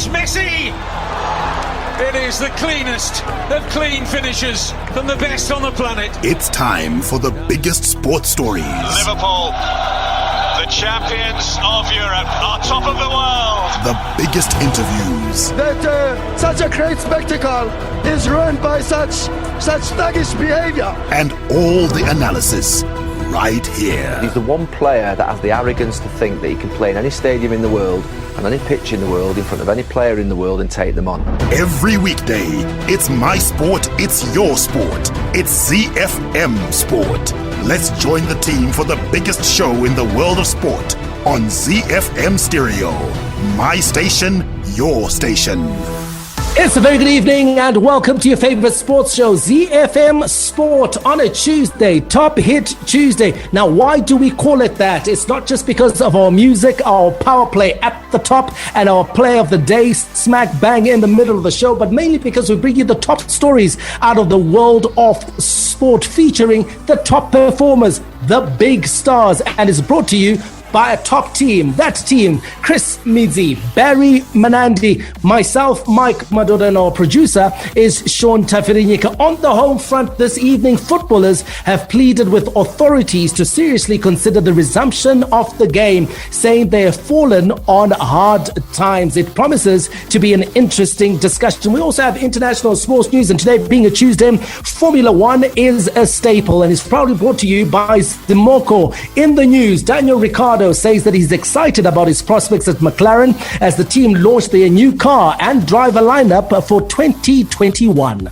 It's Messi! It is the cleanest of clean finishes from the best on the planet. It's time for the biggest sports stories. Liverpool, the champions of Europe, are top of the world. The biggest interviews. That such a great spectacle is ruined by such thuggish behavior. And all the analysis right here. He's the one player that has the arrogance to think that he can play in any stadium in the world and any pitch in the world in front of any player in the world and take them on. Every weekday, it's my sport, it's your sport. It's ZiFM Sport. Let's join the team for the biggest show in the world of sport on ZiFM Stereo. My station, your station. It's a very good evening and welcome to your favorite sports show, ZiFM Sport, on a Tuesday, Top Hit Tuesday. Now, why do we call it that? It's not just because of our music, our power play at the top, and our play of the day smack bang in the middle of the show, but mainly because we bring you the top stories out of the world of sport, featuring the top performers, the big stars, and is brought to you by a top team. That team, Chris Midzi, Barry Manandi, myself, Mike Madoda, and our producer is Sean Tafirinyika. On the home front this evening, footballers have pleaded with authorities to seriously consider the resumption of the game, saying they have fallen on hard times. It promises to be an interesting discussion. We also have international sports news, and today being a Tuesday, Formula One is a staple and is proudly brought to you by Zimoko. In the news, Daniel Ricciardo says that he's excited about his prospects at McClaren as the team launched their new car and driver lineup for 2021.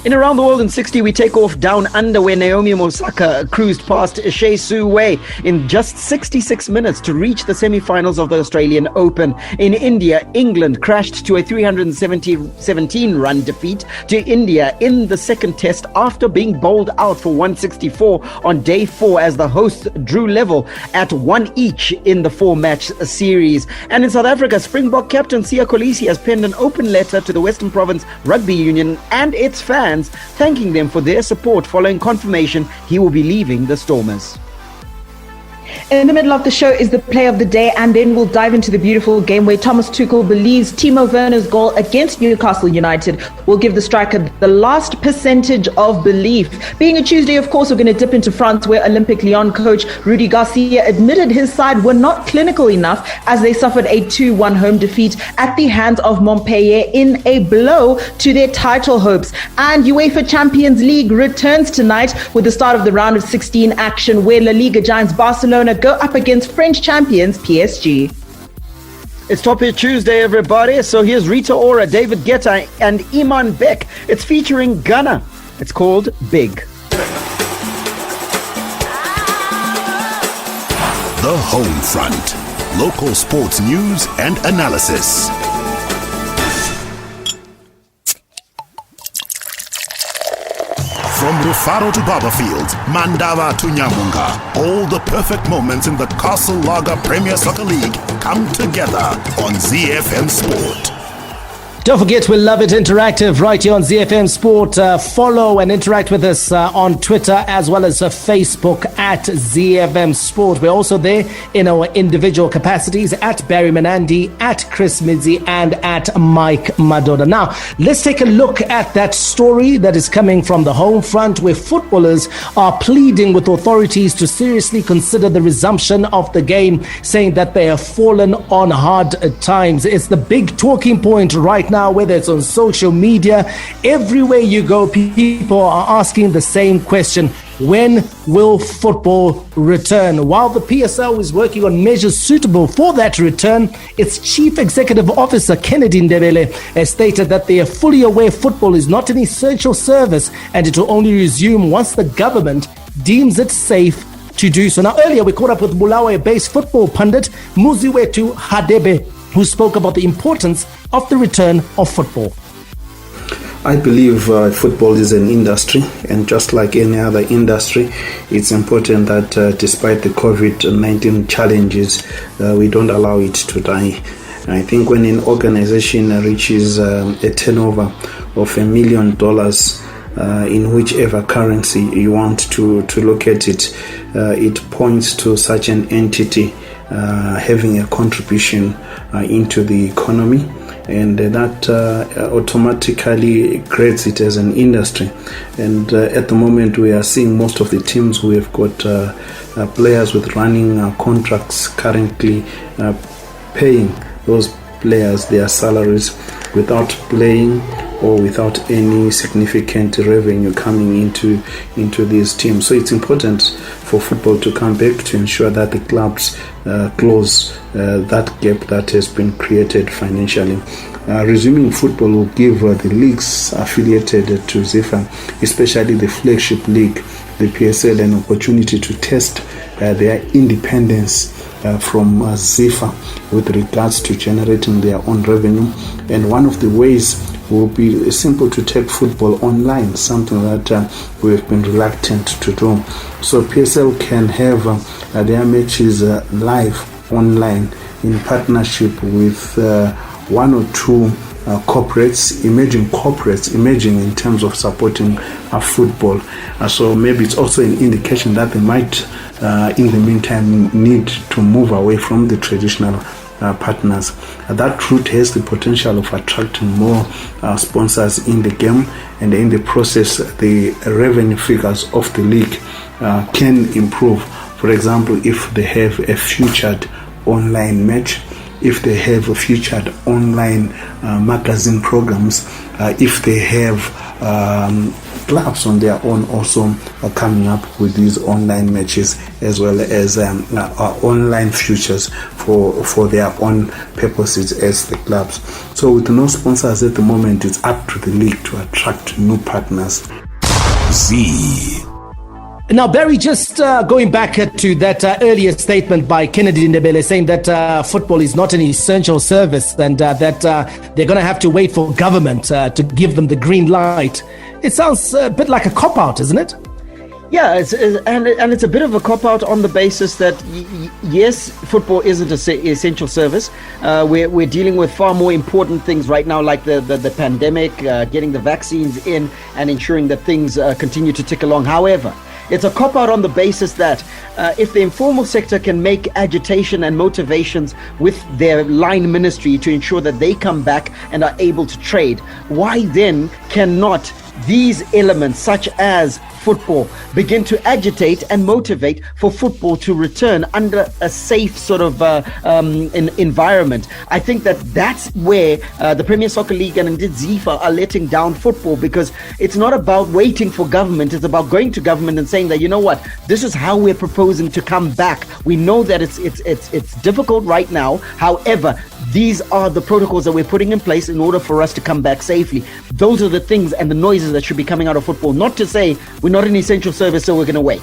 In Around the World in 60, we take off down under where Naomi Osaka cruised past Shea Su Wei in just 66 minutes to reach the semi-finals of the Australian Open. In India, England crashed to a 317-run defeat to India in the second test after being bowled out for 164 on day 4 as the hosts drew level at 1 each in the 4-match series. And in South Africa, Springbok captain Siya Kolisi has penned an open letter to the Western Province Rugby Union and its fans, thanking them for their support following confirmation he will be leaving the Stormers. In the middle of the show is the play of the day, and then we'll dive into the beautiful game where Thomas Tuchel believes Timo Werner's goal against Newcastle United will give the striker the last percentage of belief. Being a Tuesday, of course, we're going to dip into France, where Olympique Lyon coach Rudy Garcia admitted his side were not clinical enough as they suffered a 2-1 home defeat at the hands of Montpellier in a blow to their title hopes. And UEFA Champions League returns tonight with the start of the round of 16 action, where La Liga giants Barcelona go up against French champions PSG. It's Top Hit Tuesday, everybody. So here's Rita Ora, David Guetta, and Iman Beck. It's featuring Gunna. It's called Big. The Home Front. Local sports news and analysis. From Rufaro to Barberfield, Mandava to Nyamunga, all the perfect moments in the Castle Lager Premier Soccer League come together on ZiFM Sport. Don't forget, we love it interactive right here on ZiFM Sport. Follow and interact with us on Twitter as well as Facebook at ZiFM Sport. We're also there in our individual capacities at Barry Manandi, at Chris Midzi, and at Mike Madoda. Now, let's take a look at that story that is coming from the home front, where footballers are pleading with authorities to seriously consider the resumption of the game, saying that they have fallen on hard times. It's the big talking point right now, whether it's on social media, everywhere you go, people are asking the same question: when will football return? While the PSL is working on measures suitable for that return, its Chief Executive Officer Kennedy Ndebele has stated that they are fully aware football is not an essential service and it will only resume once the government deems it safe to do so. Now, earlier we caught up with Bulawayo-based football pundit Muziwetu Hadebe, who spoke about the importance of the return of football. I believe football is an industry, and just like any other industry, it's important that despite the COVID-19 challenges, we don't allow it to die. And I think when an organization reaches a turnover of $1 million in whichever currency you want to look at it, it points to such an entity having a contribution into the economy, and that automatically creates it as an industry. And at the moment we are seeing most of the teams who have got players with running contracts currently paying those players their salaries without playing or without any significant revenue coming into these teams. So it's important for football to come back to ensure that the clubs close that gap that has been created financially. Resuming football will give the leagues affiliated to ZiFM, especially the flagship league, the PSL, an opportunity to test their independence from ZiFM with regards to generating their own revenue. And one of the ways will be simple to take football online, something that we have been reluctant to do. So PSL can have their matches live online in partnership with one or two corporates, emerging in terms of supporting football. So maybe it's also an indication that they might in the meantime need to move away from the traditional partners. That route has the potential of attracting more sponsors in the game, and in the process the revenue figures of the league can improve. For example, if they have a featured online match, if they have a featured online magazine programs, if they have clubs on their own also coming up with these online matches, as well as online futures for their own purposes as the clubs. So with no sponsors at the moment, it's up to the league to attract new partners. Now, Barry, just going back to that earlier statement by Kennedy Ndebele saying that football is not an essential service, and that they're going to have to wait for government to give them the green light. It sounds a bit like a cop-out, isn't it? Yeah, and it's a bit of a cop-out on the basis that, yes, football isn't an essential service. We're dealing with far more important things right now, like the pandemic, getting the vaccines in and ensuring that things continue to tick along. However, it's a cop-out on the basis that if the informal sector can make agitation and motivations with their line ministry to ensure that they come back and are able to trade, why then cannot these elements, such as football, begin to agitate and motivate for football to return under a safe sort of environment? I think that's where the Premier Soccer League and indeed ZiFA are letting down football, because it's not about waiting for government. It's about going to government and saying that, you know what, this is how we're proposing to come back. We know that it's difficult right now. However, these are the protocols that we're putting in place in order for us to come back safely. Those are the things and the noises that should be coming out of football, not to say we're not an essential service, so we're going to wait.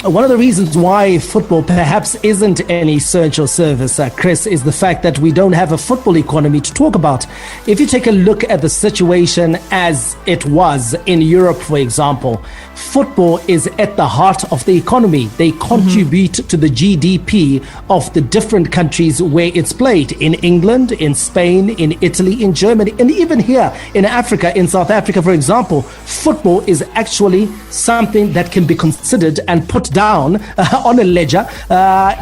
One of the reasons why football perhaps isn't an essential service, Chris, is the fact that we don't have a football economy to talk about. If you take a look at the situation as it was in Europe, for example, football is at the heart of the economy. They contribute to the GDP of the different countries where it's played. In England, in Spain, in Italy, in Germany, and even here in Africa, in South Africa, for example, football is actually something that can be considered and put down on a ledger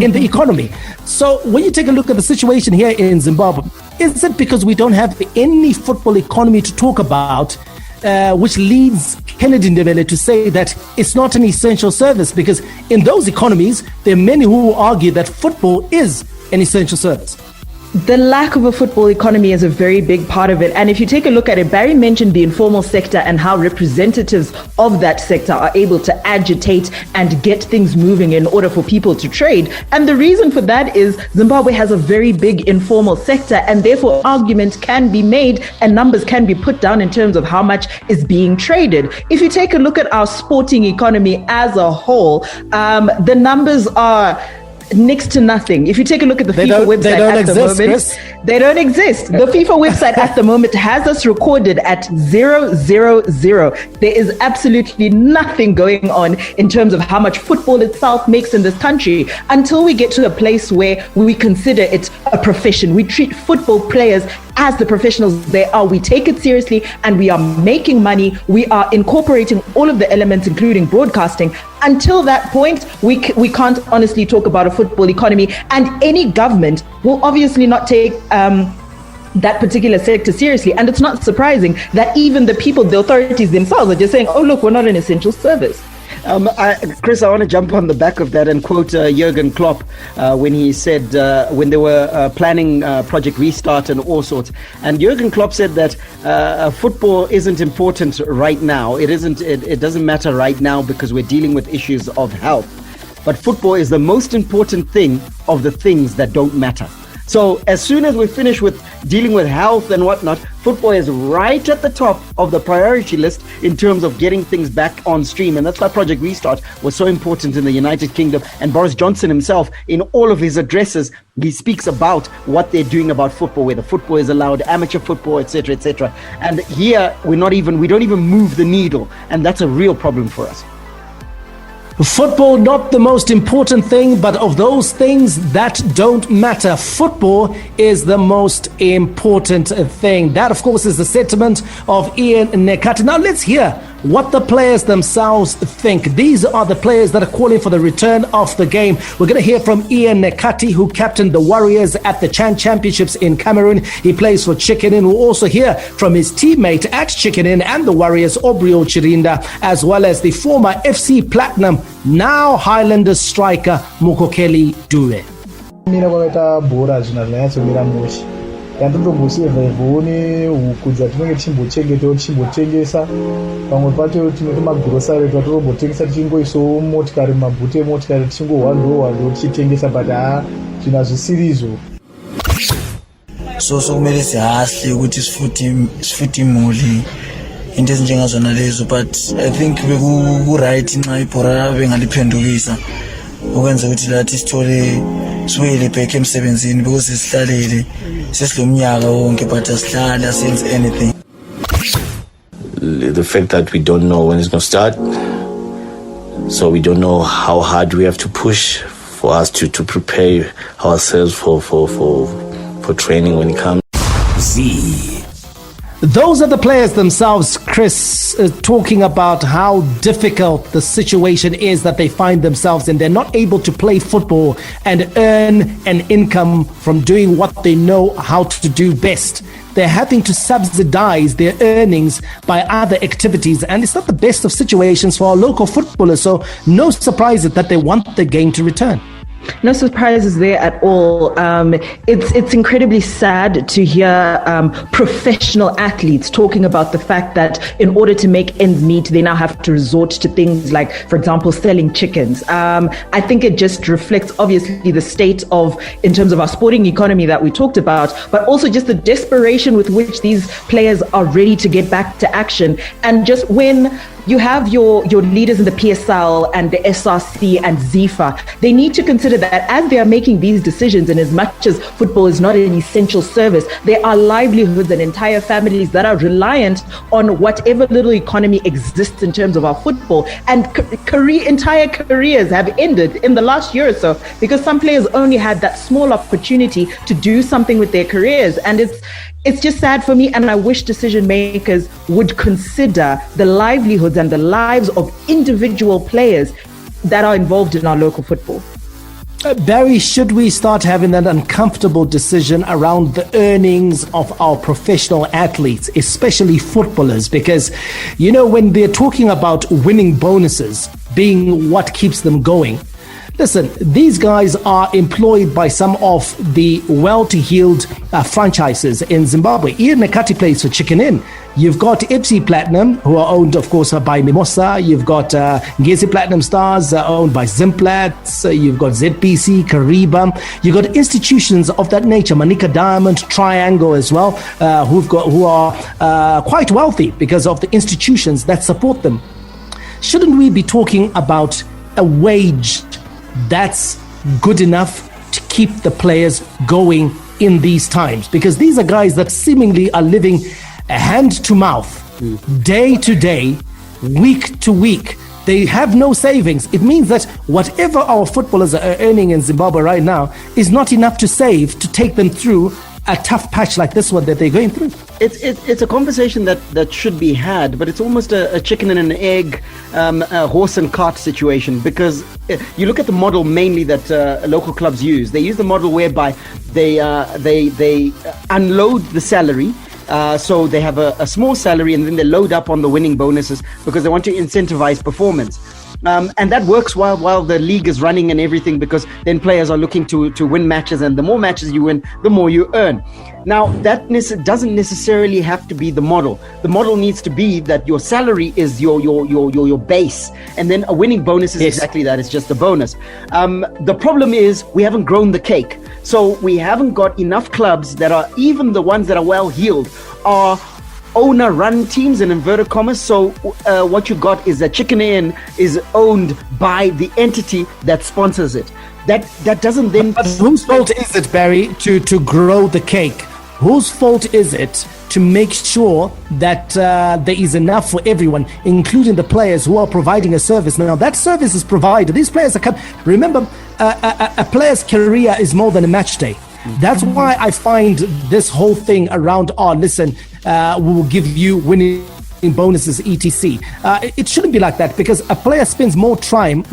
in the economy. So when you take a look at the situation here in Zimbabwe, is it because we don't have any football economy to talk about, which leads Kennedy Ndebele to say that it's not an essential service? Because in those economies, there are many who argue that football is an essential service. The lack of a football economy is a very big part of it. And if you take a look at it, Barry mentioned the informal sector and how representatives of that sector are able to agitate and get things moving in order for people to trade. And the reason for that is Zimbabwe has a very big informal sector, and therefore arguments can be made and numbers can be put down in terms of how much is being traded. If you take a look at our sporting economy as a whole, the numbers are next to nothing. If you take a look at the FIFA website at the moment, they don't exist. The FIFA website at the moment has us recorded at 000. There is absolutely nothing going on in terms of how much football itself makes in this country until we get to a place where we consider it a profession. We treat football players as the professionals they are. We take it seriously and we are making money. We are incorporating all of the elements, including broadcasting, until that point, we can't honestly talk about a football economy, and any government will obviously not take that particular sector seriously. And it's not surprising that even the people, the authorities themselves, are just saying, oh, look, we're not an essential service. Chris, I want to jump on the back of that and quote Jurgen Klopp when he said, when they were planning Project Restart and all sorts. And Jurgen Klopp said that football isn't important right now. It doesn't matter right now because we're dealing with issues of health. But football is the most important thing of the things that don't matter. So as soon as we finish with dealing with health and whatnot, football is right at the top of the priority list in terms of getting things back on stream. And that's why Project Restart was so important in the United Kingdom. And Boris Johnson himself, in all of his addresses, he speaks about what they're doing about football, whether football is allowed, amateur football, etc., etc. And here we don't even move the needle. And that's a real problem for us. Football, not the most important thing, but of those things that don't matter, football is the most important thing. That, of course, is the sentiment of Ian Nekati. Now, let's hear what the players themselves think. These are the players that are calling for the return of the game. We're going to hear from Ian Nekati, who captained the Warriors at the Chan Championships in Cameroon. He plays for Chicken Inn. We'll also hear from his teammate at Chicken Inn and the Warriors, Obrio Chirinda, as well as the former FC Platinum, now Highlanders striker, Mukokeli Dube. Mina kwakaita bhora zvina zvinonyatsomira mushe yandotombosevha ivhoone huku dzatinenge tichimbochengeta tichimbotengesa pamwe pacho tinoita magurosari tatotombotengesa tichingoisawo motikari mabhuti emotikari tichingohwando tichitengesa but zvina zvisirizvo so kumele sihasle ukuthi sifuthi imuli into ezinjengazona lezo, but I think beku-right nxa ibhora bengaliphendukisa ukwenza ukuthi lathi sithole siwele back emsebenzini because sihlalele sesilomnyaka wonke but asihlali asenze anything. The fact that we don't know when it's going to start, so we don't know how hard we have to push for us to prepare ourselves for training when it comes. Those are the players themselves, Chris, talking about how difficult the situation is that they find themselves in. They're not able to play football and earn an income from doing what they know how to do best. They're having to subsidize their earnings by other activities, and it's not the best of situations for our local footballers. So no surprise that they want the game to return. No surprises there at all. It's incredibly sad to hear professional athletes talking about the fact that in order to make ends meet, they now have to resort to things like, for example, selling chickens. I think it just reflects, obviously, the state of, in terms of our sporting economy that we talked about, but also just the desperation with which these players are ready to get back to action. And just when you have your leaders in the PSL and the SRC and ZiFM, they need to consider that as they are making these decisions, and as much as football is not an essential service, there are livelihoods and entire families that are reliant on whatever little economy exists in terms of our football. And entire careers have ended in the last year or so because some players only had that small opportunity to do something with their careers. And it's just sad for me, and I wish decision makers would consider the livelihoods and the lives of individual players that are involved in our local football. Barry, should we start having that uncomfortable decision around the earnings of our professional athletes, especially footballers? Because, you know, when they're talking about winning bonuses being what keeps them going, listen, these guys are employed by some of the well-to-heeled franchises in Zimbabwe. Ian Nekati plays for Chicken Inn. You've got FC Platinum, who are owned, of course, by Mimosa. You've got Ngezi Platinum Stars, owned by Zimplats. You've got ZPC, Kariba. You've got institutions of that nature, Manika Diamond, Triangle as well, who are quite wealthy because of the institutions that support them. Shouldn't we be talking about a wage that's good enough to keep the players going in these times? Because these are guys that seemingly are living hand to mouth, day to day, week to week. They have no savings. It means that whatever our footballers are earning in Zimbabwe right now is not enough to save to take them through a tough patch like this one that they're going through? It's a conversation that should be had, but it's almost a chicken and an egg, a horse and cart situation, because you look at the model mainly that local clubs use. They use the model whereby they unload the salary. So they have a small salary and then they load up on the winning bonuses because they want to incentivize performance. And that works while the league is running and everything, because then players are looking to win matches, and the more matches you win, the more you earn. Now, that doesn't necessarily have to be the model. The model needs to be that your salary is your base, and then a winning bonus is exactly that. It's just a bonus. The problem is we haven't grown the cake. So we haven't got enough clubs that are, even the ones that are well-heeled, are owner-run teams in inverted commas. So what you got is that Chicken Inn is owned by the entity that sponsors it. That doesn't then... But whose fault is it, Barry, to grow the cake? Whose fault is it to make sure that there is enough for everyone, including the players who are providing a service? Now, that service is provided. These players are coming. Remember, a player's career is more than a match day. That's why I find this whole thing around, we will give you winning bonuses, etc. It shouldn't be like that, because a player spends more time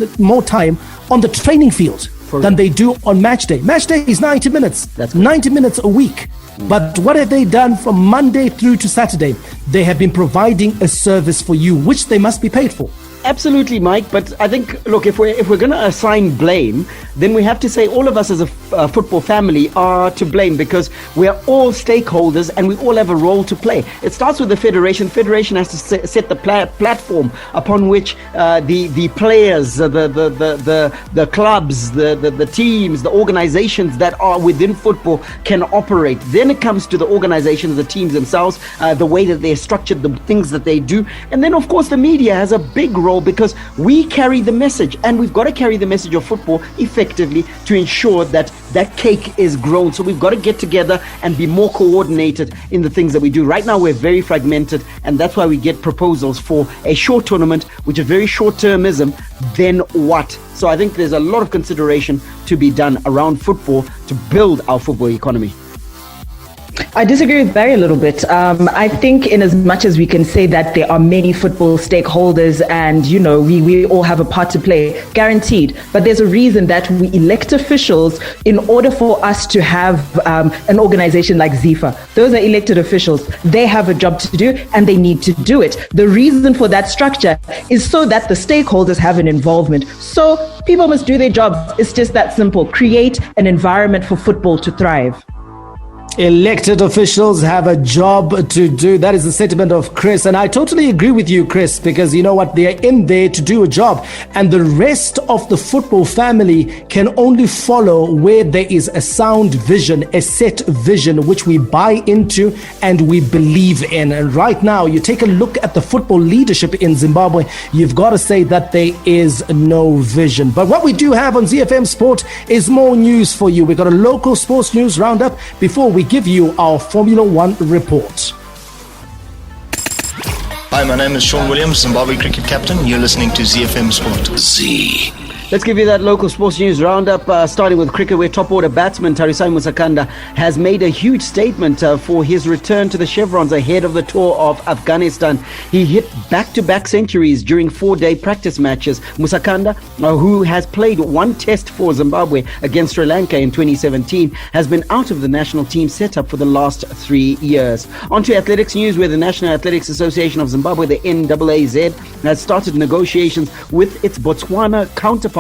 on the training field than they do on match day. Match day is 90 minutes. That's 90 minutes a week. But what have they done from Monday through to Saturday? They have been providing a service for you, which they must be paid for. Absolutely, Mike. But I think, look, if we're going to assign blame, then we have to say all of us as a football family are to blame, because we are all stakeholders and we all have a role to play. It starts with the federation. Federation has to set the platform upon which the players, the clubs, the teams, the organizations that are within football can operate. Then it comes to the organizations, the teams themselves, the way that they're structured, the things that they do. And then, of course, the media has a big role, because we carry the message, and we've got to carry the message of football effectively to ensure that that cake is grown. So we've got to get together and be more coordinated in the things that we do. Right now, we're very fragmented, and that's why we get proposals for a short tournament, which is very short-termism. Then what? So I think there's a lot of consideration to be done around football to build our football economy. I disagree with Barry a little bit. I think in as much as we can say that there are many football stakeholders and, we all have a part to play, guaranteed. But there's a reason that we elect officials in order for us to have an organization like ZiFM. Those are elected officials. They have a job to do and they need to do it. The reason for that structure is so that the stakeholders have an involvement. So people must do their jobs. It's just that simple. Create an environment for football to thrive. Elected officials have a job to do. That is the sentiment of Chris. And I totally agree with you, Chris, because you know what? They are in there to do a job. And the rest of the football family can only follow where there is a sound vision, a set vision, which we buy into and we believe in. And right now, you take a look at the football leadership in Zimbabwe, you've got to say that there is no vision. But what we do have on ZiFM Sport is more news for you. We've got a local sports news roundup before we give you our Formula One report. Hi, my name is Sean Williams, Zimbabwe cricket captain. You're listening to ZiFM Sport. Z. Let's give you that local sports news roundup, starting with cricket, where top order batsman Tharisai Musakanda has made a huge statement for his return to the Chevrons ahead of the tour of Afghanistan. He hit back-to-back centuries during 4-day practice matches. Musakanda, who has played one test for Zimbabwe against Sri Lanka in 2017, has been out of the national team setup for the last 3 years. On to athletics news, where the National Athletics Association of Zimbabwe, the NAAZ, has started negotiations with its Botswana counterpart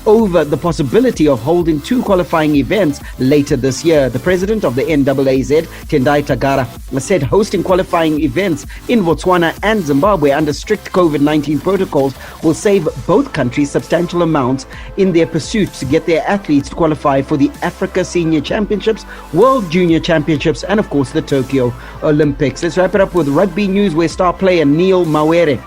over the possibility of holding 2 qualifying events later this year. The president of the NAAZ, Tendai Tagara, said hosting qualifying events in Botswana and Zimbabwe under strict COVID-19 protocols will save both countries substantial amounts in their pursuit to get their athletes to qualify for the Africa Senior Championships, World Junior Championships, and of course the Tokyo Olympics. Let's wrap it up with rugby news, where star player Neil Mawere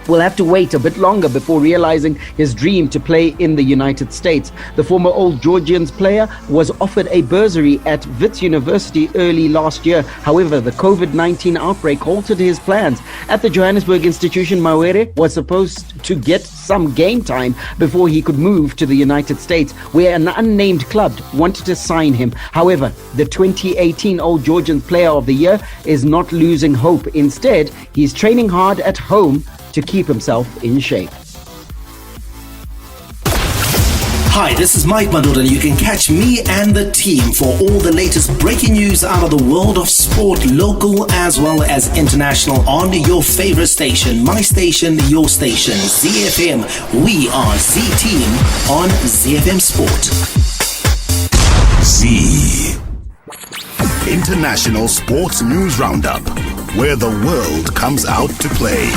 will have to wait a bit longer before realizing his dream to play in the United States. The former Old Georgians player was offered a bursary at Wits University early last year. However, the COVID-19 outbreak halted his plans. At the Johannesburg institution, Maher was supposed to get some game time before he could move to the United States, where an unnamed club wanted to sign him. However, the 2018 Old Georgians Player of the Year is not losing hope. Instead, he's training hard at home to keep himself in shape. Hi, this is Mike Madoda, and you can catch me and the team for all the latest breaking news out of the world of sport, local as well as international, on your favorite station, my station, your station, ZiFM. We are Z-Team on ZiFM Sport. Z International Sports News Roundup, where the world comes out to play.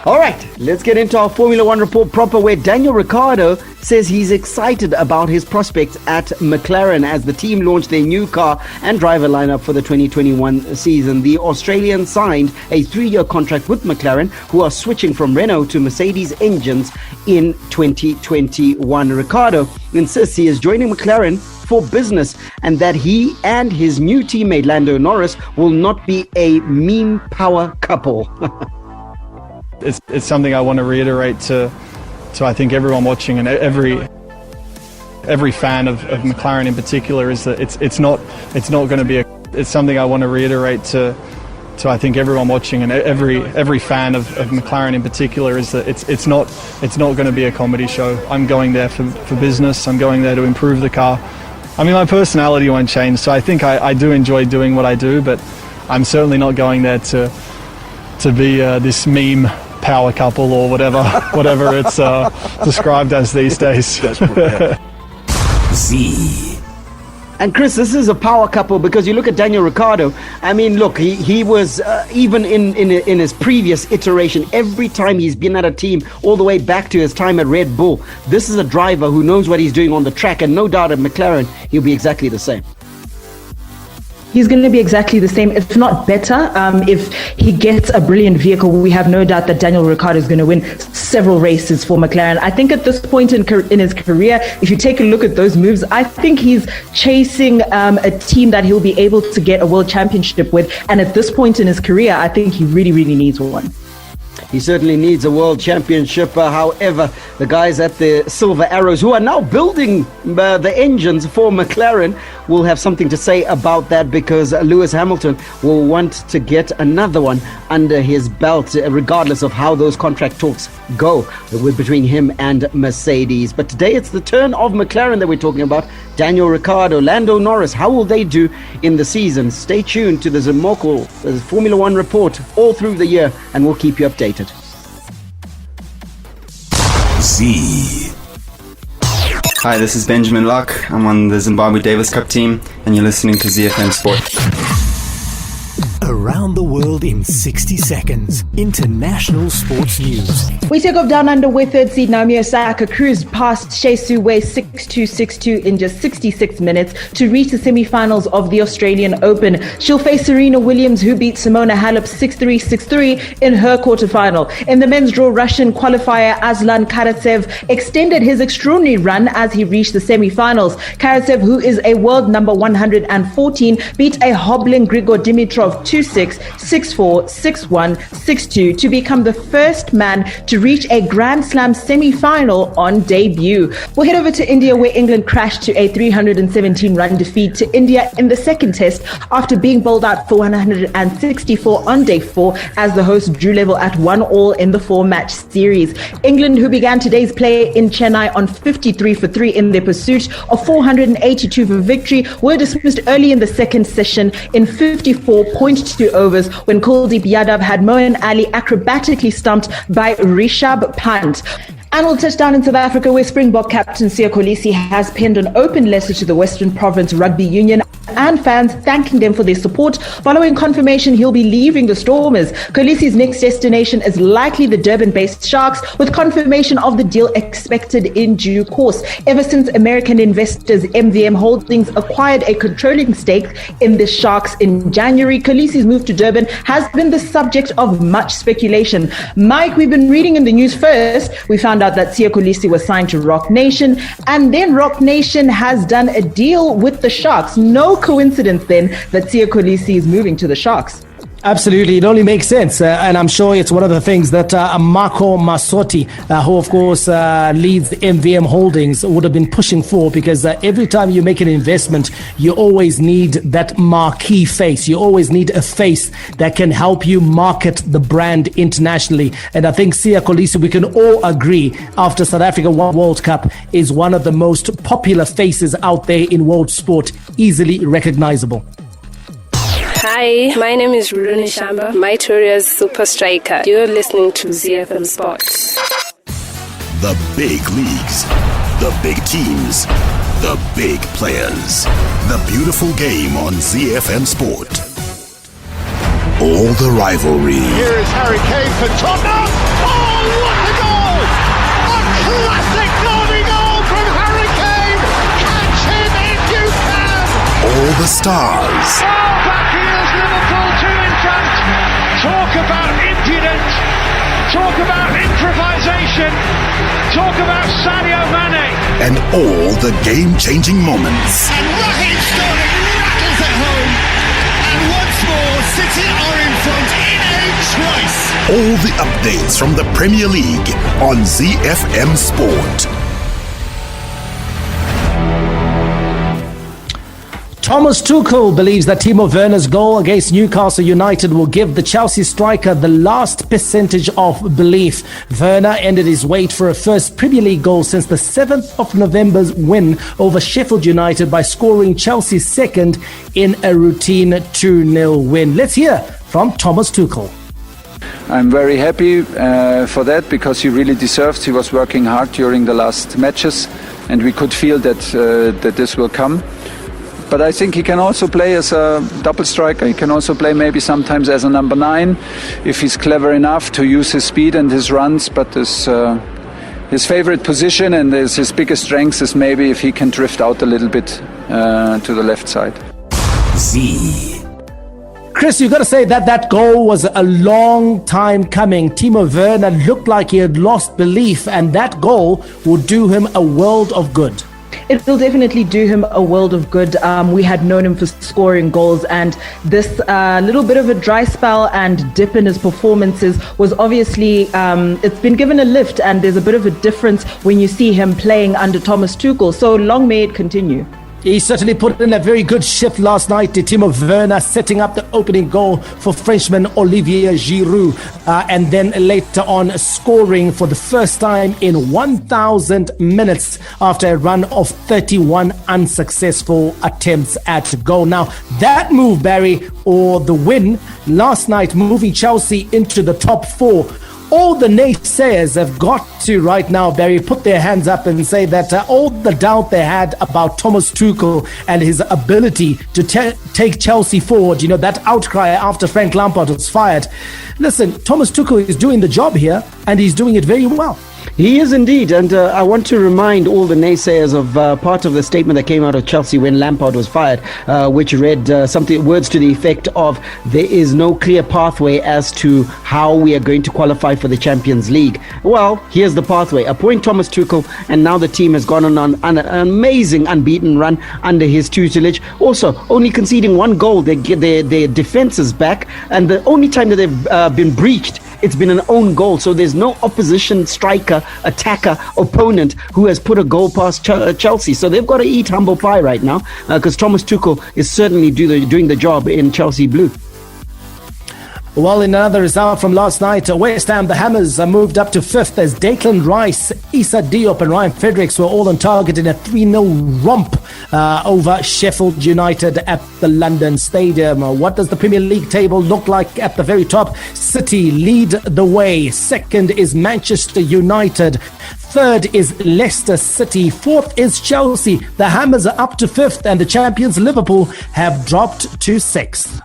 All right, let's get into our Formula One report proper, where Daniel Ricciardo says he's excited about his prospects at McLaren as the team launched their new car and driver lineup for the 2021 season. The Australian signed a 3-year contract with McLaren, who are switching from Renault to Mercedes engines in 2021. Ricciardo insists he is joining McLaren for business and that he and his new teammate Lando Norris will not be a meme power couple. It's something I want to reiterate to I think everyone watching and every fan of McLaren in particular, is that it's not going to be it's something I want to reiterate to I think everyone watching and every fan of McLaren in particular, is that it's not going to be a comedy show. I'm going there for business. I'm going there to improve the car. I mean, my personality won't change, so I think I do enjoy doing what I do, but I'm certainly not going there to be this meme power couple or whatever it's described as these days. Z. And Chris, this is a power couple because you look at Daniel Ricciardo. I mean, look, he was even in his previous iteration, every time he's been at a team, all the way back to his time at Red Bull, this is a driver who knows what he's doing on the track, and no doubt at McLaren he'll be exactly the same. He's going to be exactly the same, if not better. If he gets a brilliant vehicle, we have no doubt that Daniel Ricciardo is going to win several races for McLaren. I think at this point in his career, if you take a look at those moves, I think he's chasing a team that he'll be able to get a world championship with. And at this point in his career, I think he really, really needs one. He certainly needs a world championship. However, the guys at the Silver Arrows, who are now building the engines for McLaren, will have something to say about that, because Lewis Hamilton will want to get another one under his belt, regardless of how those contract talks go between him and Mercedes. But today it's the turn of McLaren that we're talking about. Daniel Ricciardo, Lando Norris, how will they do in the season? Stay tuned to the Zimoko Formula One report all through the year, and we'll keep you updated. Z. Hi, this is Benjamin Locke. I'm on the Zimbabwe Davis Cup team, and you're listening to ZiFM Sport. Around the world in 60 seconds. International sports news. We take off down under with it. Naomi Osaka cruised past Shea Su Wei 6-2, 6-2 in just 66 minutes to reach the semi-finals of the Australian Open. She'll face Serena Williams, who beat Simona Halep 6-3, 6-3 in her quarterfinal. In the men's draw, Russian qualifier Aslan Karatsev extended his extraordinary run as he reached the semi-finals. Karatsev, who is a world number 114, beat a hobbling Grigor Dimitrov 2-6, 6-4, 6-1, 6-2 to become the first man to reach a Grand Slam semi-final on debut. We'll head over to India, where England crashed to a 317-run defeat to India in the second test after being bowled out for 164 on day 4 as the hosts drew level at 1-1 in the 4-match series. England, who began today's play in Chennai on 53 for 3 in their pursuit of 482 for victory, were dismissed early in the second session in 54.2 overs when Kuldeep Yadav had Moeen Ali acrobatically stumped by Rishabh Pant. And we'll touch down in South Africa, where Springbok captain Siya Kolisi has penned an open letter to the Western Province Rugby Union and fans, thanking them for their support. Following confirmation, he'll be leaving the Stormers. Kolisi's next destination is likely the Durban-based Sharks, with confirmation of the deal expected in due course. Ever since American investors MVM Holdings acquired a controlling stake in the Sharks in January, Kolisi's move to Durban has been the subject of much speculation. Mike, we've been reading in the news first. We found out that Siya Kolisi was signed to Rock Nation, and then Rock Nation has done a deal with the Sharks. No coincidence then that Siya Kolisi is moving to the Sharks. Absolutely, it only makes sense, and I'm sure it's one of the things that Marco Massotti, who of course leads MVM Holdings, would have been pushing for, because every time you make an investment, you always need that marquee face. You always need a face that can help you market the brand internationally. And I think Siya Kolisi, we can all agree, after South Africa won World Cup, is one of the most popular faces out there in world sport, easily recognizable. Hi, my name is Rune Shamba, Mytoria's super striker. You're listening to ZiFM Sports. The big leagues, the big teams, the big players. The beautiful game on ZiFM Sport. All the rivalry. Here is Harry Kane for Tottenham. Oh, what a goal! A classic glory goal from Harry Kane. Catch him if you can. All the stars. Liverpool 2 in front. Talk about impudent. Talk about improvisation. Talk about Sadio Mane. And all the game-changing moments. And Raheem Sterling rattles it home. And once more, City are in front in a trice. All the updates from the Premier League on ZiFM Sport. Thomas Tuchel believes that Timo Werner's goal against Newcastle United will give the Chelsea striker the last percentage of belief. Werner ended his wait for a first Premier League goal since the 7th of November's win over Sheffield United by scoring Chelsea's second in a routine 2-0 win. Let's hear from Thomas Tuchel. I'm very happy for that, because he really deserves. He was working hard during the last matches, and we could feel that this will come. But I think he can also play as a double striker. He can also play maybe sometimes as a number 9 if he's clever enough to use his speed and his runs. But his favorite position and his biggest strength is maybe if he can drift out a little bit to the left side. Chris, you've got to say that goal was a long time coming. Timo Werner looked like he had lost belief, and that goal would do him a world of good. It will definitely do him a world of good. We had known him for scoring goals, and this little bit of a dry spell and dip in his performances was obviously, it's been given a lift, and there's a bit of a difference when you see him playing under Thomas Tuchel. So long may it continue. He certainly put in a very good shift last night, Timo Werner, setting up the opening goal for Frenchman Olivier Giroud, and then later on scoring for the first time in 1,000 minutes after a run of 31 unsuccessful attempts at goal. Now, that move, Barry, or the win last night, moving Chelsea into the top 4, all the naysayers have got to right now, Barry, put their hands up and say that all the doubt they had about Thomas Tuchel and his ability to take Chelsea forward, you know, that outcry after Frank Lampard was fired. Listen, Thomas Tuchel is doing the job here, and he's doing it very well. He is indeed, and I want to remind all the naysayers of part of the statement that came out of Chelsea when Lampard was fired, which read words to the effect of, there is no clear pathway as to how we are going to qualify for the Champions League. Well, here's the pathway. Appoint Thomas Tuchel, and now the team has gone on an amazing unbeaten run under his tutelage. Also, only conceding 1 goal. Their defense is back, and the only time that they've been breached, it's been an own goal. So there's no opposition striker, attacker, opponent who has put a goal past Chelsea. So they've got to eat humble pie right now, because Thomas Tuchel is certainly doing the job in Chelsea blue. Well, in another result from last night, West Ham, the Hammers, moved up to 5th as Declan Rice, Issa Diop and Ryan Fredericks were all on target in a 3-0 romp over Sheffield United at the London Stadium. What does the Premier League table look like at the very top? City lead the way. Second is Manchester United. Third is Leicester City. Fourth is Chelsea. The Hammers are up to 5th and the champions Liverpool have dropped to 6th.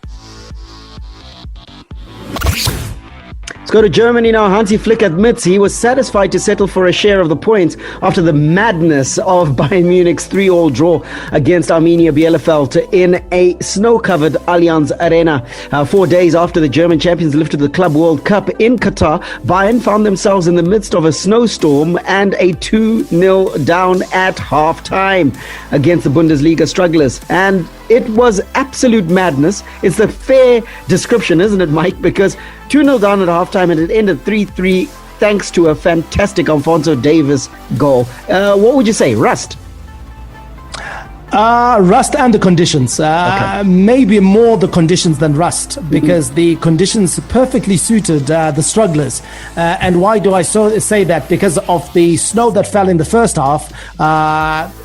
Let's go to Germany now. Hansi Flick admits he was satisfied to settle for a share of the points after the madness of Bayern Munich's 3-3 draw against Arminia Bielefeld in a snow-covered Allianz Arena. 4 days after the German champions lifted the Club World Cup in Qatar, Bayern found themselves in the midst of a snowstorm and a 2-0 down at half-time against the Bundesliga strugglers. And it was absolute madness. It's a fair description, isn't it, Mike? Because 2-0 down at halftime and it ended 3-3 thanks to a fantastic Alphonso Davies goal. What would you say? Rust? Rust and the conditions. Maybe more the conditions than rust, because the conditions perfectly suited the strugglers. And why do I say that? Because of the snow that fell in the first half.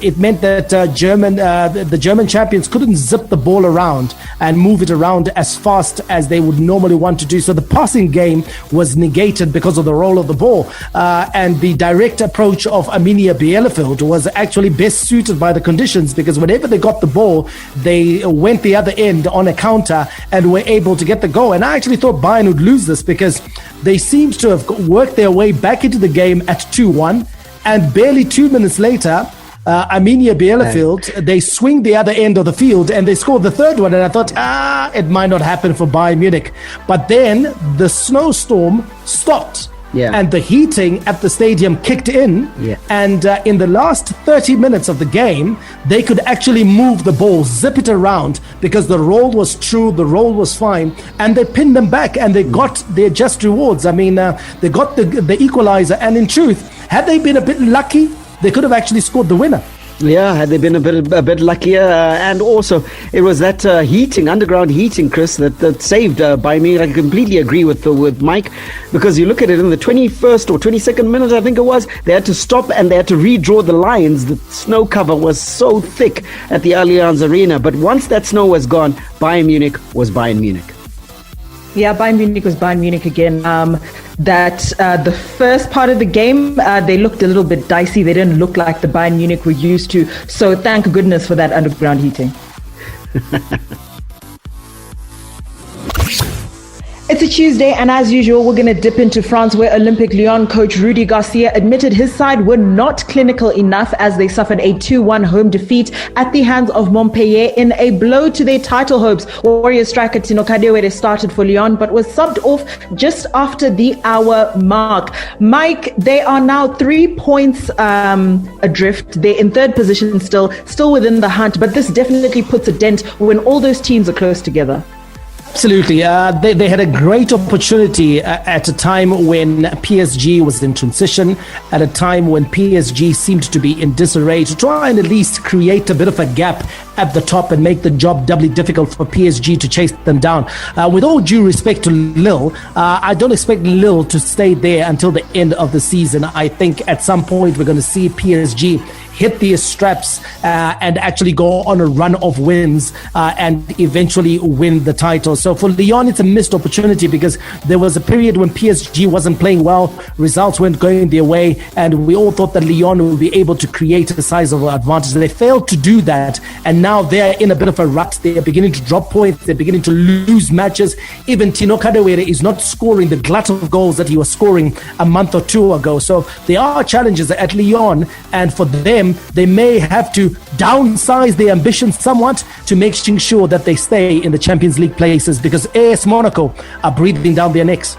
It meant that the German champions couldn't zip the ball around and move it around as fast as they would normally want to do. So the passing game was negated because of the roll of the ball. And the direct approach of Arminia Bielefeld was actually best suited by the conditions, because whenever they got the ball, they went the other end on a counter and were able to get the goal. And I actually thought Bayern would lose this, because they seemed to have worked their way back into the game at 2-1, and barely 2 minutes later, Arminia Bielefeld, they swing the other end of the field and they scored the third one. And I thought, it might not happen for Bayern Munich. But then the snowstorm stopped. Yeah. And the heating at the stadium kicked in. Yeah. And in the last 30 minutes of the game, they could actually move the ball, zip it around, because the roll was true, the roll was fine, and they pinned them back and they got their just rewards. I mean, they got the equalizer, and in truth, had they been a bit lucky, they could have actually scored the winner. Yeah, had they been a bit luckier, and also it was that underground heating, Chris, that saved Bayern Munich. I completely agree with Mike, because you look at it in the 21st or 22nd minute, I think it was, they had to stop and they had to redraw the lines. The snow cover was so thick at the Allianz Arena, but once that snow was gone, Bayern Munich was Bayern Munich. Yeah, Bayern Munich was Bayern Munich again. The first part of the game, they looked a little bit dicey. They didn't look like the Bayern Munich we're used to. So thank goodness for that underground heating. It's a Tuesday, and as usual, we're going to dip into France, where Olympique Lyon coach Rudy Garcia admitted his side were not clinical enough as they suffered a 2-1 home defeat at the hands of Montpellier in a blow to their title hopes. Warrior striker Tino Kadewere started for Lyon, but was subbed off just after the hour mark. Mike, they are now 3 points adrift. They're in third position still within the hunt, but this definitely puts a dent when all those teams are close together. Absolutely. They had a great opportunity at a time when PSG was in transition, at a time when PSG seemed to be in disarray, to try and at least create a bit of a gap at the top and make the job doubly difficult for PSG to chase them down. With all due respect to Lille, I don't expect Lille to stay there until the end of the season. I think at some point we're going to see PSG hit their straps and actually go on a run of wins and eventually win the title. So for Lyon, it's a missed opportunity, because there was a period when PSG wasn't playing well, results weren't going their way, and we all thought that Lyon would be able to create a sizable advantage. They failed to do that, and now they're in a bit of a rut. They're beginning to drop points. They're beginning to lose matches. Even Tino Kadewere is not scoring the glut of goals that he was scoring a month or two ago. So there are challenges at Lyon, and for them, they may have to downsize their ambitions somewhat to make sure that they stay in the Champions League places, because AS Monaco are breathing down their necks.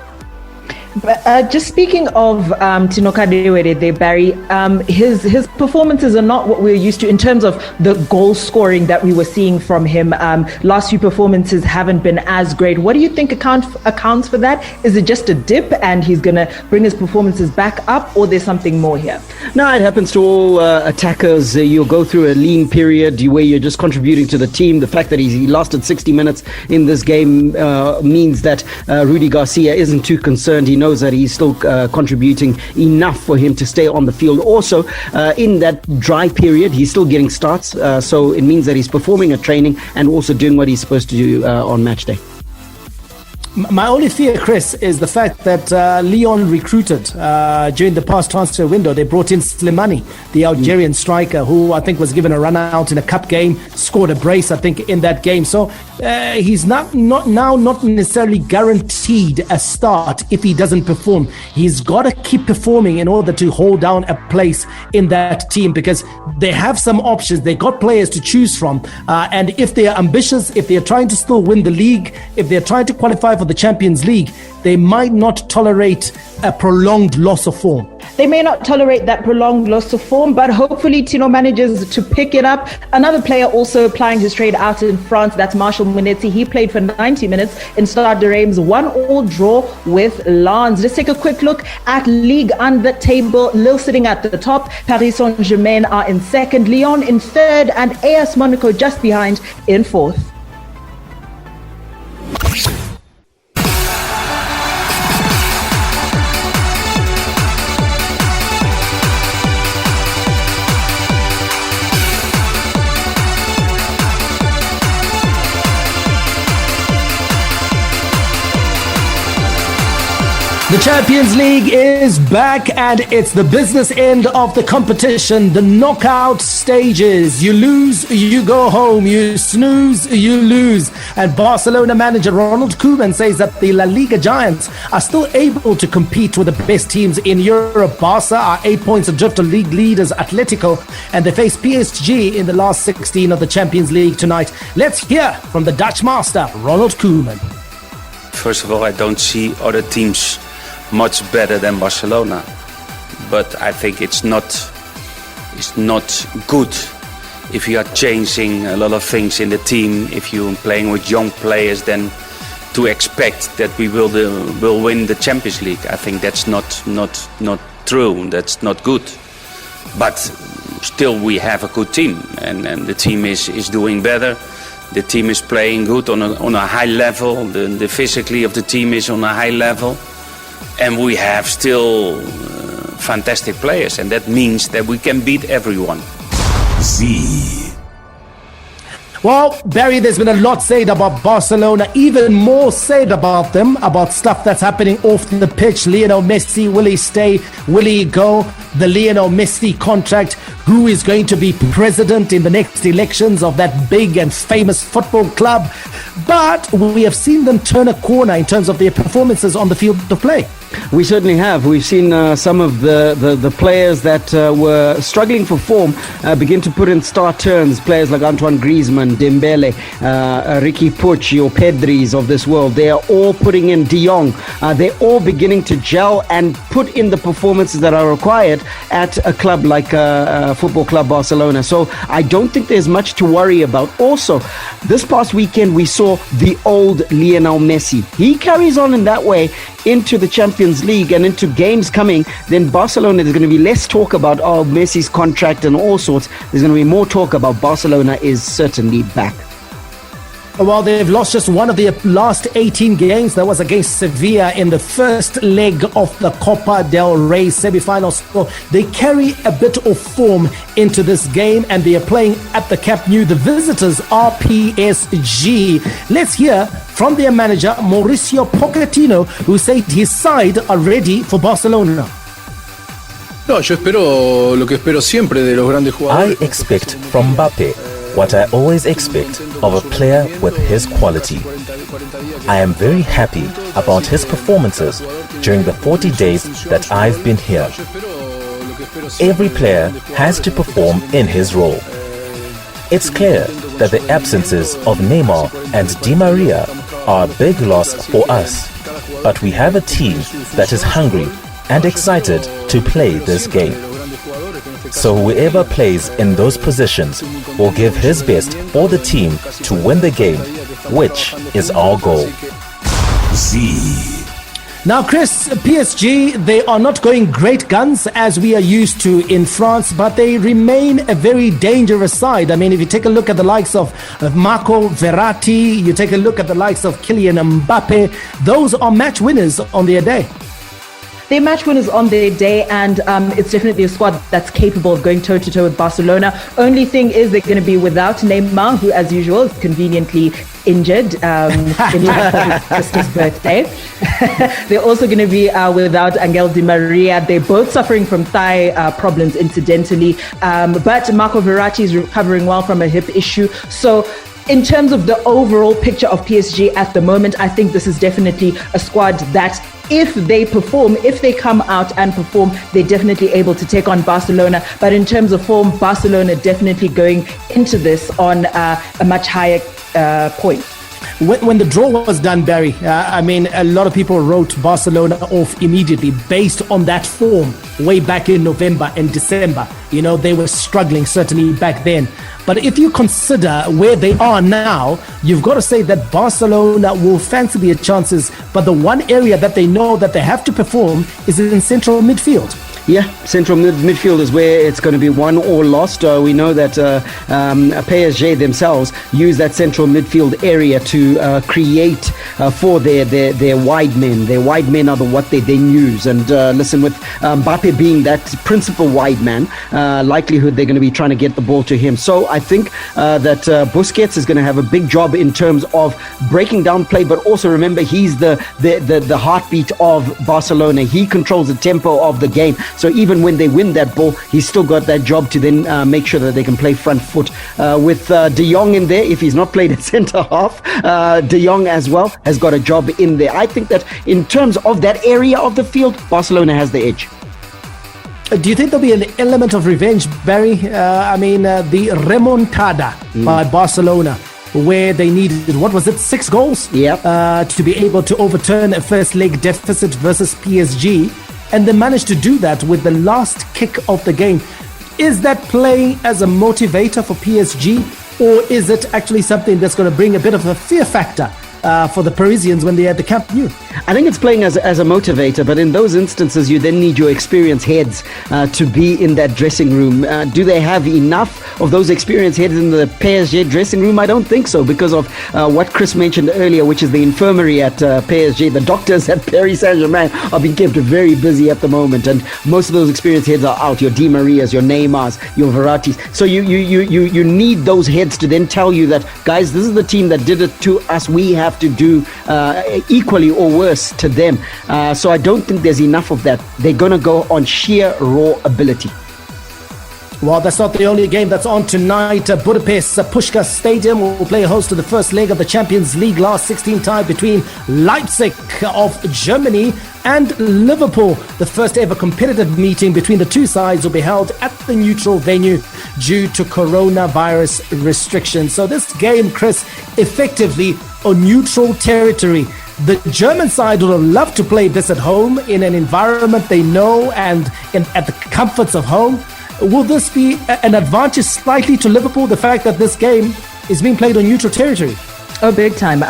Just speaking of Tino Kadewere, Barry, his performances are not what we're used to in terms of the goal scoring that we were seeing from him. Last few performances haven't been as great. What do you think accounts for that? Is it just a dip and he's going to bring his performances back up, or there's something more here? No, it happens to all attackers. You'll go through a lean period where you're just contributing to the team. The fact that he lasted 60 minutes in this game means that Rudy Garcia isn't too concerned. He knows that he's still contributing enough for him to stay on the field. Also, in that dry period, he's still getting starts. So it means that he's performing at training and also doing what he's supposed to do on match day. My only fear, Chris, is the fact that Lyon recruited during the past transfer window. They brought in Slimani, the Algerian striker, who I think was given a run out in a cup game, scored a brace, I think, in that game. So he's not necessarily guaranteed a start if he doesn't perform. He's got to keep performing in order to hold down a place in that team, because they have some options. They got players to choose from. And if they are ambitious, if they're trying to still win the league, if they're trying to qualify for the Champions League, they might not tolerate a prolonged loss of form. They may not tolerate that prolonged loss of form, but hopefully Tino manages to pick it up. Another player also applying his trade out in France, that's Marshall Munetsi. He played for 90 minutes in Stade de Reims, 1-1 draw with Lens. Let's take a quick look at Ligue 1 the table. Lille sitting at the top, Paris Saint-Germain are in second, Lyon in third, and AS Monaco just behind in fourth. The Champions League is back, and it's the business end of the competition, the knockout stages. You lose, you go home. You snooze, you lose. And Barcelona manager Ronald Koeman says that the La Liga giants are still able to compete with the best teams in Europe. Barca are 8 points adrift of league leaders Atletico, and they face PSG in the last 16 of the Champions League tonight. Let's hear from the Dutch master, Ronald Koeman. First of all, I don't see other teams much better than Barcelona, but I think it's not good if you are changing a lot of things in the team. If you're playing with young players, then to expect that we will win the Champions League, I think that's not true. That's not good. But still, we have a good team, and the team is doing better. The team is playing good on a high level. The physically of the team is on a high level. And we have still fantastic players, and that means that we can beat everyone. Well, Barry, there's been a lot said about Barcelona, even more said about them, about stuff that's happening off the pitch. Lionel Messi, will he stay? Will he go? The Lionel Messi contract. Who is going to be president in the next elections of that big and famous football club? But we have seen them turn a corner in terms of their performances on the field of play. We certainly have. We've seen some of the players that were struggling for form begin to put in start turns. Players like Antoine Griezmann, Dembele, Ricky Puig, or Pedris of this world. They are all putting in De Jong. They're all beginning to gel and put in the performances that are required at a club like Football Club Barcelona. So I don't think there's much to worry about. Also, this past weekend we saw the old Lionel Messi. He carries on in that way into the Champions League and into games coming. Then Barcelona, there's going to be less talk about Messi's contract and all sorts. There's going to be more talk about Barcelona is certainly back. Well, they've lost just one of their last 18 games. That was against Sevilla in the first leg of the Copa del Rey semi-finals. So they carry a bit of form into this game, and they are playing at the Camp Nou. The visitors are PSG. Let's hear from their manager, Mauricio Pochettino, who said his side are ready for Barcelona. No, yo espero lo que espero siempre de los grandes jugadores. I expect from Bakc what I always expect of a player with his quality. I am very happy about his performances during the 40 days that I've been here. Every player has to perform in his role. It's clear that the absences of Neymar and Di Maria are a big loss for us. but we have a team that is hungry and excited to play this game. So whoever plays in those positions will give his best for the team to win the game, which is our goal. Now, Chris, PSG, they are not going great guns as we are used to in France, but they remain a very dangerous side. I mean, if you take a look at the likes of Marco Verratti, you take a look at the likes of Kylian Mbappe, those are match winners on their day. They're match winners on their day, and it's definitely a squad that's capable of going toe-to-toe with Barcelona. Only thing is they're going to be without Neymar, who, as usual, is conveniently injured in time for his Christmas birthday. They're also going to be without Angel Di Maria. They're both suffering from thigh problems, incidentally. But Marco Verratti is recovering well from a hip issue. So in terms of the overall picture of PSG at the moment, I think this is definitely a squad that, if they perform, if they come out and perform, they're definitely able to take on Barcelona. But in terms of form, Barcelona definitely going into this on a much higher point. When the draw was done, Barry, I mean, a lot of people wrote Barcelona off immediately based on that form way back in November and December. You know, they were struggling certainly back then. But if you consider where they are now, you've got to say that Barcelona will fancy their chances. But the one area that they know that they have to perform is in central midfield. Yeah, central midfield is where it's going to be won or lost. We know that PSG themselves use that central midfield area to create for their wide men. Their wide men are what they then use. And listen, with Mbappe being that principal wide man, likelihood they're going to be trying to get the ball to him. So I think that Busquets is going to have a big job in terms of breaking down play, but also remember he's the heartbeat of Barcelona. He controls the tempo of the game. So even when they win that ball, he's still got that job to then make sure that they can play front foot. With De Jong in there, if he's not played at centre half, De Jong as well has got a job in there. I think that in terms of that area of the field, Barcelona has the edge. Do you think there'll be an element of revenge, Barry? The remontada by Barcelona, where they needed, 6 goals? To be able to overturn a first leg deficit versus PSG. And they managed to do that with the last kick of the game. Is that playing as a motivator for PSG, or is it actually something that's going to bring a bit of a fear factor for the Parisians when they're at the Camp Nou? I think it's playing as a motivator, but in those instances, you then need your experienced heads to be in that dressing room. Do they have enough of those experienced heads in the PSG dressing room? I don't think so, because of what Chris mentioned earlier, which is the infirmary at PSG. The doctors at Paris Saint-Germain are being kept very busy at the moment, and most of those experienced heads are out. Your Di Marias, your Neymars, your Verrattis. So you need those heads to then tell you that, guys, this is the team that did it to us. We have to do equally or worse to them. So I don't think there's enough of that. They're going to go on sheer raw ability. Well, that's not the only game that's on tonight. Budapest Pushkas Stadium will play host to the first leg of the Champions League last 16 tie between Leipzig of Germany and Liverpool. The first ever competitive meeting between the two sides will be held at the neutral venue due to coronavirus restrictions. So this game, Chris, effectively on neutral territory. The German side would have loved to play this at home in an environment they know and at the comforts of home. Will this be an advantage slightly to Liverpool, the fact that this game is being played on neutral territory? Oh, big time.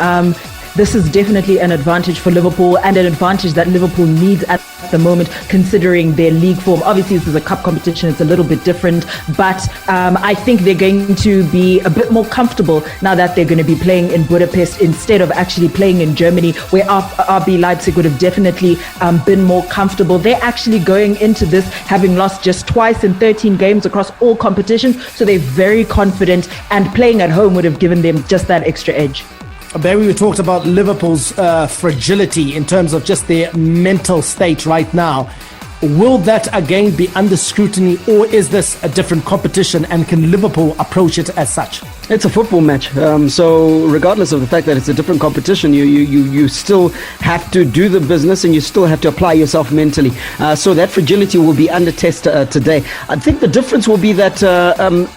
This is definitely an advantage for Liverpool, and an advantage that Liverpool needs at the moment, considering their league form. Obviously, this is a cup competition. It's a little bit different, but I think they're going to be a bit more comfortable now that they're going to be playing in Budapest instead of actually playing in Germany, where RB Leipzig would have definitely been more comfortable. They're actually going into this having lost just twice in 13 games across all competitions, so they're very confident, and playing at home would have given them just that extra edge. Barry, we talked about Liverpool's fragility in terms of just their mental state right now. Will that again be under scrutiny, or is this a different competition, and can Liverpool approach it as such? It's a football match, so regardless of the fact that it's a different competition, you still have to do the business and you still have to apply yourself mentally. So that fragility will be under test today. I think the difference will be that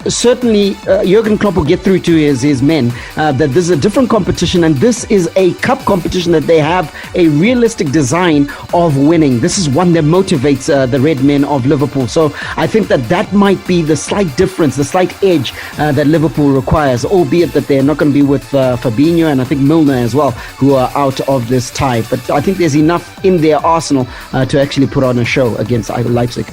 certainly Jurgen Klopp will get through to his men that this is a different competition and this is a cup competition that they have a realistic design of winning. This is one that motivates the red men of Liverpool. So I think that might be the slight difference, the slight edge that Liverpool requires, albeit that they're not going to be with Fabinho and I think Milner as well, who are out of this tie. But I think there's enough in their arsenal to actually put on a show against Leipzig.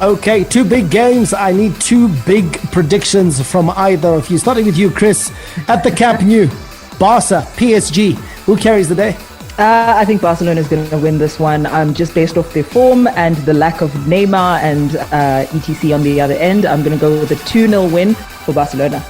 Okay, 2 big games. I need 2 big predictions from either of you. Starting with you, Chris, at the Camp Nou. Barca, PSG. Who carries the day? I think Barcelona is going to win this one, just based off their form and the lack of Neymar and etc. on the other end. I'm going to go with a 2-0 win for Barcelona.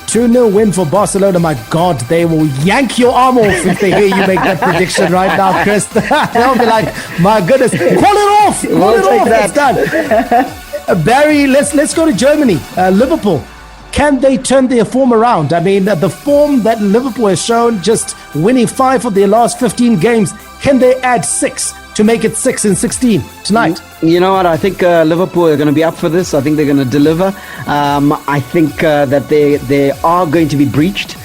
2-0 win for Barcelona. My God, they will yank your arm off if they hear you make that prediction right now, Chris. They'll be like, my goodness, call it off. Call it off. It's done. Barry, let's go to Germany. Liverpool. Can they turn their form around? I mean, the form that Liverpool has shown, just winning 5 of their last 15 games, can they add 6 to make it 6 and 16 tonight? You know what? I think Liverpool are going to be up for this. I think they're going to deliver. I think that they are going to be breached.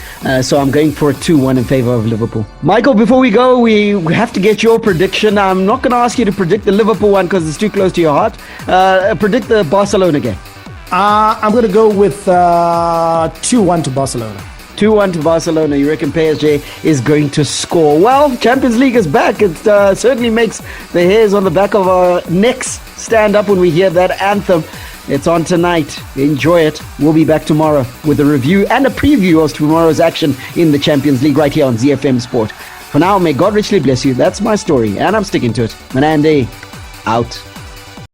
So I'm going for a 2-1 in favor of Liverpool. Michael, before we go, we have to get your prediction. I'm not going to ask you to predict the Liverpool one because it's too close to your heart. Predict the Barcelona game. I'm going to go with 2-1 to Barcelona. 2-1 to Barcelona. You reckon PSG is going to score? Well, Champions League is back. It certainly makes the hairs on the back of our necks stand up when we hear that anthem. It's on tonight. Enjoy it. We'll be back tomorrow with a review and a preview of tomorrow's action in the Champions League right here on ZiFM Sport. For now, may God richly bless you. That's my story, and I'm sticking to it. Manande, out.